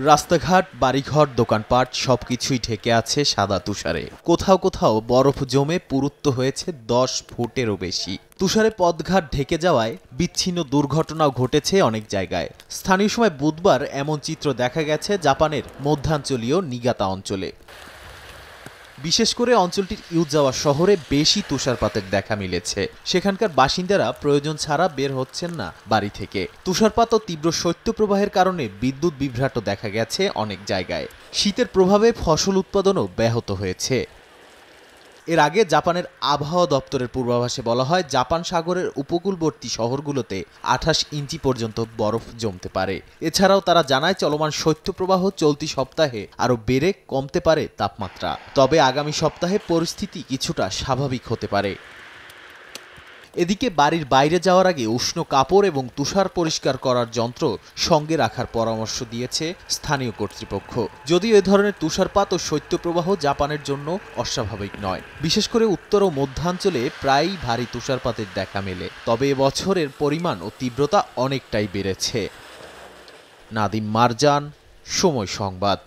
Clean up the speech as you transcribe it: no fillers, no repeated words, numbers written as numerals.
রাস্তাঘাট, বাড়িঘর, দোকানপাট সবকিছুই ঢেকে আছে সাদা তুষারে। কোথাও কোথাও বরফ জমে পুরুত্ব হয়েছে 10 ফুটেরও বেশি। তুষারে পথঘাট ঢেকে যাওয়ায় বিচ্ছিন্ন দুর্ঘটনাও ঘটেছে অনেক জায়গায়। স্থানীয় সময় বুধবার এমন চিত্র দেখা গেছে জাপানের মধ্যাঞ্চলীয় নিগাতা অঞ্চলে। বিশেষ করে অঞ্চলটির ইউজাওয়া শহরে বেশি তুষারপাতের দেখা মিলেছে। সেখানকার বাসিন্দারা প্রয়োজন ছাড়া বের হচ্ছেন না বাড়ি থেকে। তুষারপাত ও তীব্র শৈত্যপ্রবাহের কারণে বিদ্যুৎ বিভ্রাট দেখা গেছে অনেক জায়গায়। শীতের প্রভাবে ফসল উৎপাদনও ব্যাহত হয়েছে। এর আগে জাপানের আবহাওয়া দপ্তরের পূর্বাভাসে বলা হয়, জাপান সাগরের উপকূলবর্তী শহরগুলোতে 28 ইঞ্চি পর্যন্ত বরফ জমতে পারে। এছাড়াও তারা জানায়, চলমান শৈত্যপ্রবাহ চলতি সপ্তাহে আরও বেড়ে কমতে পারে তাপমাত্রা। তবে আগামী সপ্তাহে পরিস্থিতি কিছুটা স্বাভাবিক হতে পারে। এদিকে বাড়ির বাইরে যাওয়ার আগে উষ্ণ কাপড় এবং তুষার পরিষ্কার করার যন্ত্র সঙ্গে রাখার পরামর্শ দিয়েছে স্থানীয় কর্তৃপক্ষ। যদিও এ ধরনের তুষারপাত ও শৈত্যপ্রবাহ জাপানের জন্য অস্বাভাবিক নয়। বিশেষ করে উত্তর ও মধ্যাঞ্চলে প্রায়ই ভারী তুষারপাতের দেখা মেলে। তবে এবছরের পরিমাণ ও তীব্রতা অনেকটাই বেড়েছে। নাদিম মারজান, সময় সংবাদ।